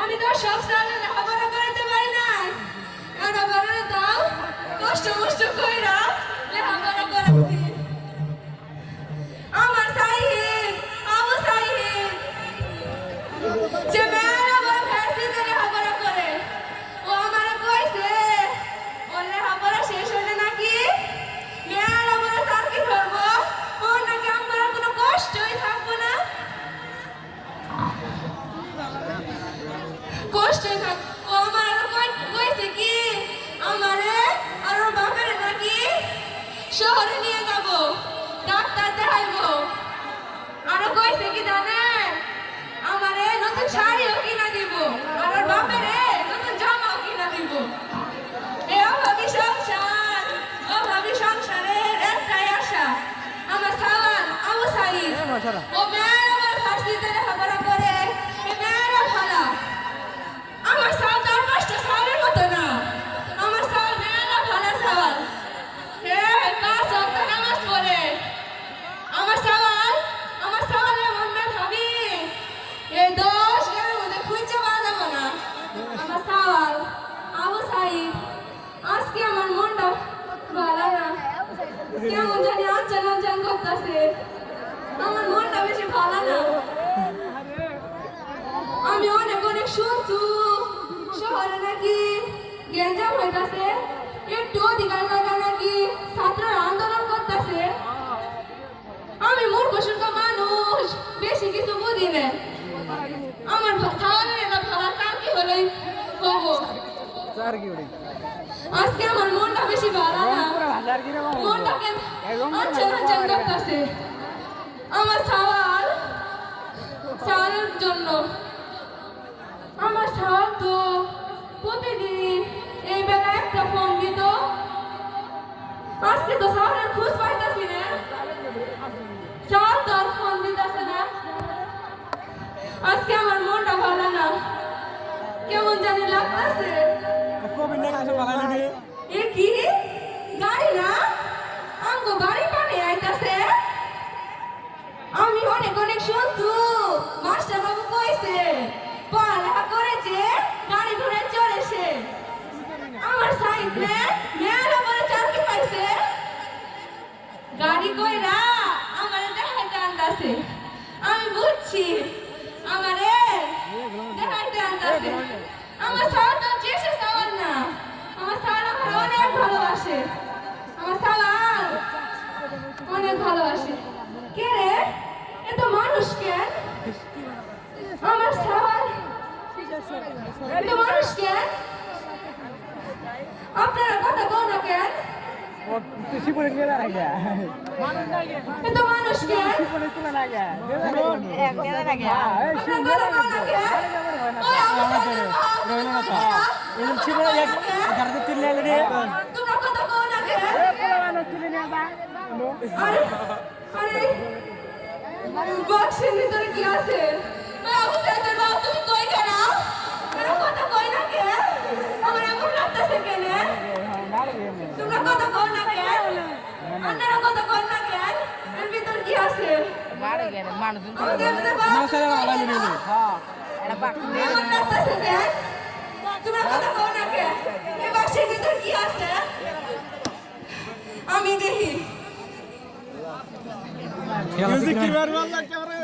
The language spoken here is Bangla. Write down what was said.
আমি তো সব সালে লেখাপড়া করতে পারি না এটা বলে দাও কষ্ট কইরা লেখাপড়া করেছি আমার সাহিব আবু সাহিব যে মেয়েরা বড় ফ্যাসিতে লেখাপড়া করে ও আমার কইছে ও লেখাপড়া শেষ হলে নাকি মেয়েরা বড় চাকরি করবো ও নাকি আমার কোনো কষ্টই থাকবো না কষ্টই থাক ও আমার কইছে কি আমারে আর ওর বাপের নাকি শহরে নিয়ে যাব ডাক্তার দেখাইবো আরো কইছে কি জানেন আমারে নতুন শাড়িও কিনা দিব আর ওর বাপেরে নতুন জামাও কিনা দিব এ অভাবী সংসারের একটাই আশা আমার সাওয়াল আবু সাইদ ও মেয়েরা আমার ফার্সিতে লেখাপড়া করে এ মেয়েরা ভালো আমার সাওয়াল তার কষ্ট সাওয়ালের মতো না আমার সাওয়াল মেয়েরা ভালো সাওয়াল হে কাজ অক্ত নামাজ পড়ে আমার সাওয়ালের মনে ভাবি এই 10 গ্রামের মধ্যে খুঁজে পাওয়া যাবে না আমার সাওয়াল আবু সাইদ আজকে আমার মনটা ভালো না কেমন জানি আনচান করতেছে আমার মনটা বেশি ভালো না আমি অনেক শুনছু শহরে নাকি গেঞ্জাম হইতাছে একটু অধিকার লাগা নাকি ছাত্ররা আন্দোলন করতেছে আমি মূর্খ সূর্খ মানুষ বেশি কিছু বুঝি না আমার খাওয়ানোর এটা ভালো কার কি হলেই হবো আজকে আমার মনটা বেশি ভালো না মনটাকে আনচান করতেছে আমার সাওয়ালের জন্য আমার সাওয়াল তো প্রতিদিন এই বেলা একটা ফোন দিত আজকে তো সাওয়ালের খোঁজ পাইতাছি না সাওয়াল তো আর ফোন দিতেছে না আজকে আমার মনটা ভালো না কেমন জানি লাগতেছে এ কি গাড়ি না আমগো গাড়ি পানি আইতাছে আমি অনেক শুনছু মাস্টার বাবু কইছে পড়ালেখা করেছে গাড়ি ঘোড়ে চড়েছে আমার সাইড মেয়েরা বলে চাকরি পাইছে গাড়ি কইরা আমারে দেখাইতে আনতাছে আমি বুঝছি আমারে দেখাইতে আনতাছে আমার সাওয়াল তো চেষ্টা সাওয়াল না আমার সাওয়াল আমার অনেক ভালোবাসে আমার সাওয়াল অনেক ভালোবাসে কে রে এত মানুষ কেন আমার সাওয়াল এত মানুষ কেন আপনারা কথা কও না কেন এত মানুষ কেন তোমরা কথা কও না কেন আরে বক্সের ভিতরে কি আছে আবু সাইদের বাবা তুমি কই কেন তোমরা কথা কই না কেন আমার এমন লাগতেছে কেন তোমরা কথা কও না কেন আপনারা কথা কও না কেন এর ভিতর কি আছে মারে গেল মানুষ মাসালা ভালো নিলে হ্যাঁ এটা বাকি এমন লাগতেছে কেন তোমরা কথা কও না কেন এই বক্সের ভিতর কি আছে আমি দেখি মিউজিক কি মারবা ক্যামেরা